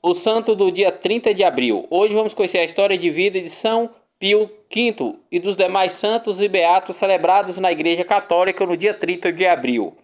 o santo do dia 30 de abril. Hoje vamos conhecer a história de vida de São Pio V e dos demais santos e beatos celebrados na Igreja Católica no dia 30 de abril.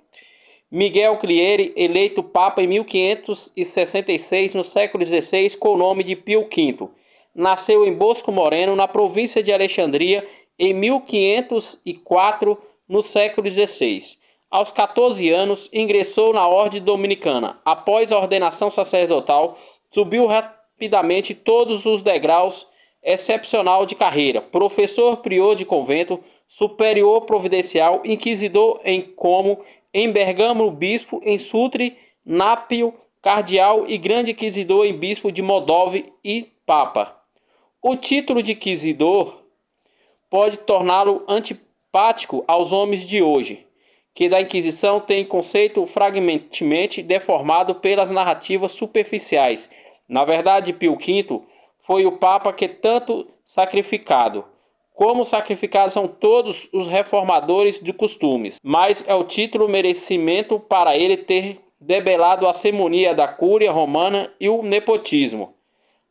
Miguel Clieri, eleito Papa em 1566, no século XVI, com o nome de Pio V. Nasceu em Bosco Moreno, na província de Alexandria, em 1504, no século XVI. Aos 14 anos, ingressou na Ordem Dominicana. Após a ordenação sacerdotal, subiu rapidamente todos os degraus excepcional de carreira: professor prior de convento, superior providencial, inquisidor em Como, em Bergamo bispo, em Sutri, Nápio, cardeal e grande inquisidor em bispo de Moldova e papa. O título de inquisidor pode torná-lo antipático aos homens de hoje, que da Inquisição tem conceito fragmentemente deformado pelas narrativas superficiais. Na verdade, Pio V foi o Papa que tanto sacrificado, como sacrificados são todos os reformadores de costumes, mas é o título merecimento para ele ter debelado a simonia da Cúria Romana e o nepotismo.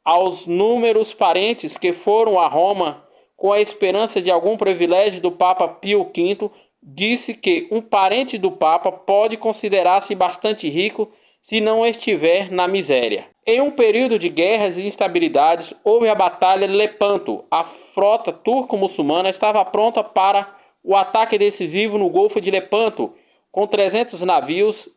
Aos números parentes que foram a Roma com a esperança de algum privilégio do Papa Pio V, disse que um parente do Papa pode considerar-se bastante rico se não estiver na miséria. Em um período de guerras e instabilidades, houve a Batalha de Lepanto. A frota turco-muçulmana estava pronta para o ataque decisivo no Golfo de Lepanto, com 300 navios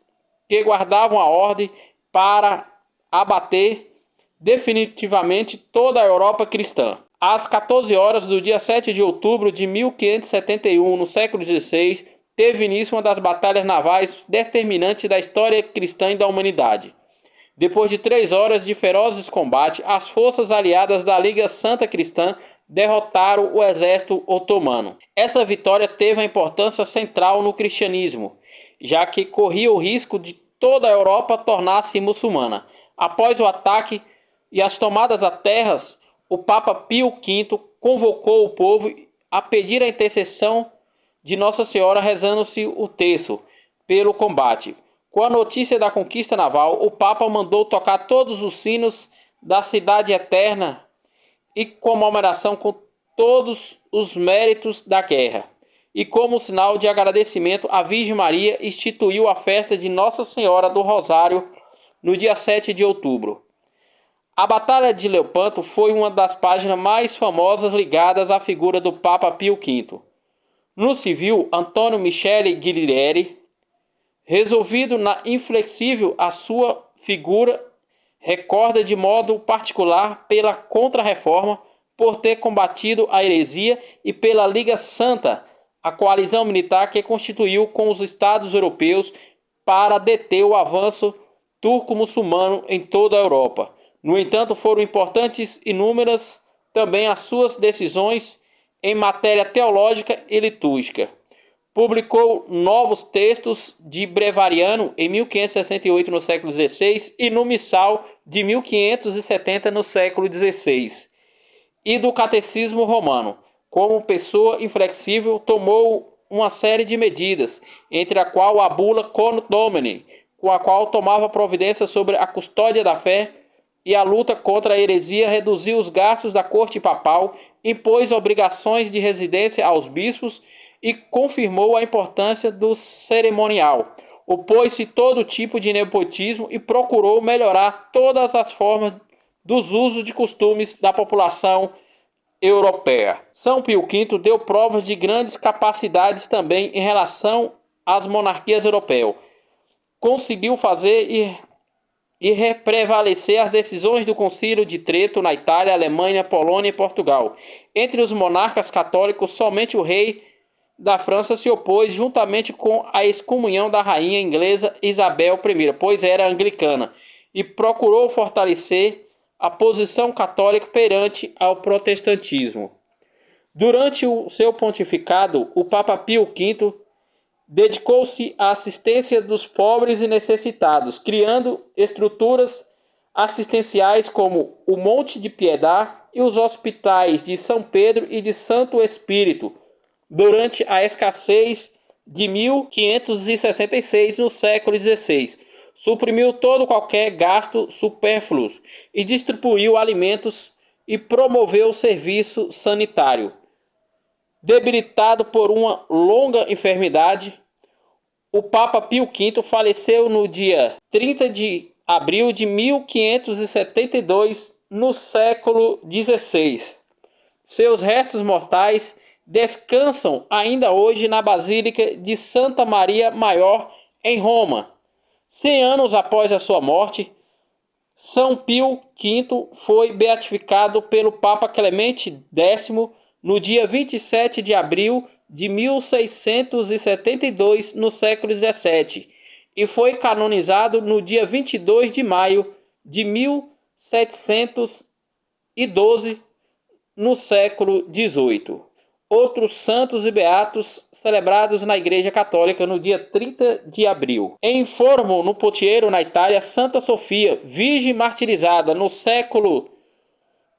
que guardavam a ordem para abater definitivamente toda a Europa cristã. Às 14 horas do dia 7 de outubro de 1571, no século XVI, teve início uma das batalhas navais determinantes da história cristã e da humanidade. Depois de 3 horas de ferozes combates, as forças aliadas da Liga Santa Cristã derrotaram o exército otomano. Essa vitória teve a importância central no cristianismo, já que corria o risco de toda a Europa tornar-se muçulmana. Após o ataque e as tomadas das terras, o Papa Pio V convocou o povo a pedir a intercessão de Nossa Senhora, rezando-se o terço pelo combate. Com a notícia da conquista naval, o Papa mandou tocar todos os sinos da cidade eterna e comemoração com todos os méritos da guerra. E como sinal de agradecimento, a Virgem Maria instituiu a festa de Nossa Senhora do Rosário no dia 7 de outubro. A Batalha de Lepanto foi uma das páginas mais famosas ligadas à figura do Papa Pio V. No civil, Antônio Michele Guerrieri, resolvido na inflexível a sua figura, recorda de modo particular pela Contra-Reforma, por ter combatido a heresia, e pela Liga Santa, a coalizão militar que constituiu com os Estados europeus para deter o avanço turco-muçulmano em toda a Europa. No entanto, foram importantes e inúmeras também as suas decisões em matéria teológica e litúrgica. Publicou novos textos de Brevariano em 1568, no século XVI, e no Missal de 1570, no século XVI, e do Catecismo Romano. Como pessoa inflexível, tomou uma série de medidas, entre a qual a bula Conut Domini, com a qual tomava providência sobre a custódia da fé e a luta contra a heresia, reduziu os gastos da corte papal, impôs obrigações de residência aos bispos e confirmou a importância do cerimonial. Opôs-se todo tipo de nepotismo e procurou melhorar todas as formas dos usos de costumes da população europeia. São Pio V deu provas de grandes capacidades também em relação às monarquias europeias. Conseguiu fazer e prevalecer as decisões do Concílio de Trento na Itália, Alemanha, Polônia e Portugal. Entre os monarcas católicos, somente o rei da França se opôs, juntamente com a excomunhão da rainha inglesa Isabel I, pois era anglicana, e procurou fortalecer a posição católica perante ao protestantismo. Durante o seu pontificado, o Papa Pio V dedicou-se à assistência dos pobres e necessitados, criando estruturas assistenciais como o Monte de Piedade e os hospitais de São Pedro e de Santo Espírito, durante a escassez de 1566, no século XVI. suprimiu todo qualquer gasto supérfluo e distribuiu alimentos e promoveu o serviço sanitário. Debilitado por uma longa enfermidade, o Papa Pio V faleceu no dia 30 de abril de 1572, no século XVI. Seus restos mortais descansam ainda hoje na Basílica de Santa Maria Maior, em Roma. 100 anos após a sua morte, São Pio V foi beatificado pelo Papa Clemente X no dia 27 de abril de 1672, no século XVII, e foi canonizado no dia 22 de maio de 1712, no século XVIII. Outros santos e beatos celebrados na Igreja Católica no dia 30 de abril. Em Formo, no Potiero, na Itália, Santa Sofia, virgem martirizada no século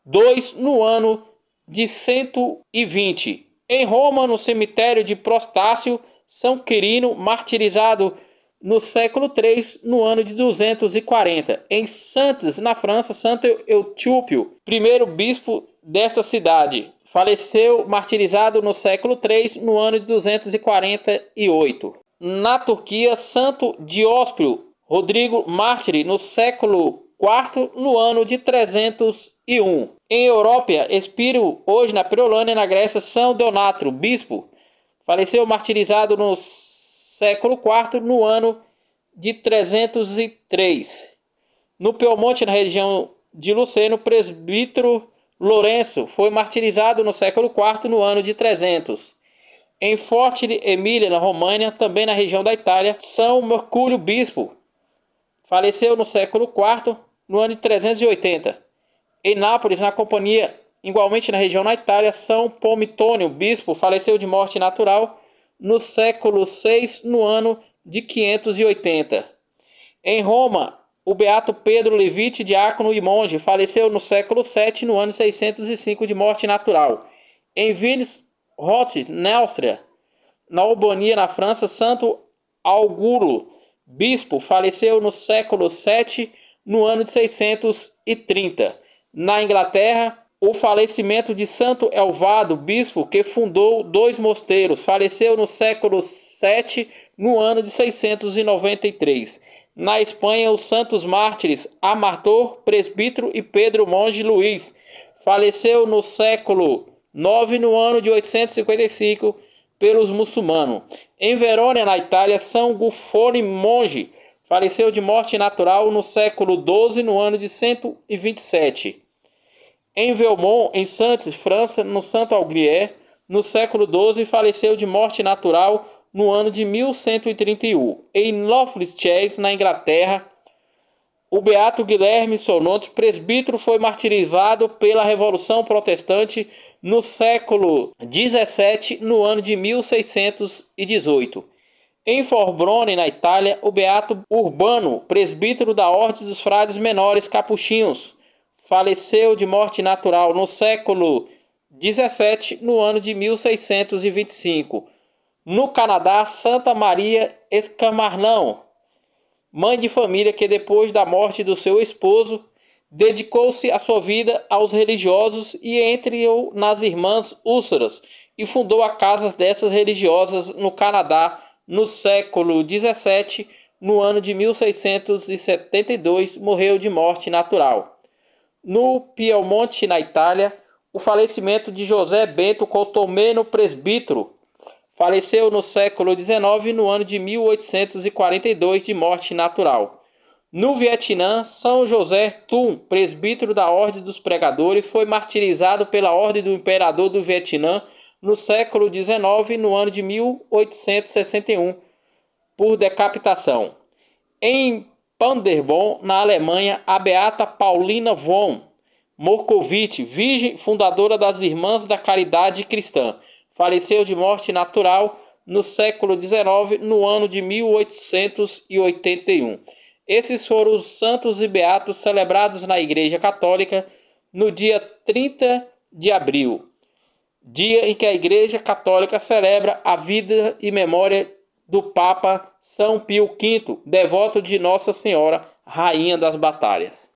II, no ano de 120. Em Roma, no cemitério de Prostácio, São Quirino, martirizado no século III, no ano de 240. Em Santos, na França, Santo Eutúpio, primeiro bispo desta cidade, faleceu martirizado no século III, no ano de 248. Na Turquia, Santo Dióspio Rodrigo Mártire, no século IV, no ano de 301. Em Europa, expira hoje na Perolândia, na Grécia, São Donátrio, bispo, faleceu martirizado no século IV, no ano de 303. No Piemonte, na região de Luceno, presbítero Lourenço foi martirizado no século IV, no ano de 300. Em Forte Emília, na România, também na região da Itália, São Mercúrio Bispo faleceu no século IV, no ano de 380. Em Nápoles, na Companhia, igualmente na região da Itália, São Pomitônio Bispo faleceu de morte natural no século VI, no ano de 580. Em Roma, o beato Pedro Levite, diácono e monge, faleceu no século VII, no ano 605, de morte natural. Em Vins-Roth, na Áustria, na Albânia, na França, Santo Augulo, bispo, faleceu no século VII, no ano de 630. Na Inglaterra, o falecimento de Santo Elvado, bispo, que fundou 2 mosteiros, faleceu no século VII, no ano de 693. Na Espanha, os santos mártires Amartor, presbítero, e Pedro Monge Luís, faleceu no século IX, no ano de 855, pelos muçulmanos. Em Verona, na Itália, São Gufone Monge faleceu de morte natural no século XII, no ano de 127. Em Velmont, em Santos, França, no Santo Augrier, no século XII, faleceu de morte natural no ano de 1131. Em Loftus, na Inglaterra, o beato Guilherme Sonotto, presbítero, foi martirizado pela Revolução Protestante no século XVII, no ano de 1618. Em Forbrone, na Itália, o beato Urbano, presbítero da Ordem dos Frades Menores Capuchinhos, faleceu de morte natural no século XVII, no ano de 1625. No Canadá, Santa Maria Escamarlão, mãe de família que depois da morte do seu esposo, dedicou-se a sua vida aos religiosos e entrou nas Irmãs Úlceras e fundou a casa dessas religiosas no Canadá no século XVII. No ano de 1672, morreu de morte natural. No Piemonte, na Itália, o falecimento de José Bento Cotomeno, presbítero, faleceu no século XIX, no ano de 1842, de morte natural. No Vietnã, São José Tum, presbítero da Ordem dos Pregadores, foi martirizado pela Ordem do Imperador do Vietnã no século XIX, no ano de 1861, por decapitação. Em Paderborn, na Alemanha, a beata Paulina von Morkowitz, virgem fundadora das Irmãs da Caridade Cristã, faleceu de morte natural no século XIX, no ano de 1881. Esses foram os santos e beatos celebrados na Igreja Católica no dia 30 de abril, dia em que a Igreja Católica celebra a vida e memória do Papa São Pio V, devoto de Nossa Senhora, Rainha das Batalhas.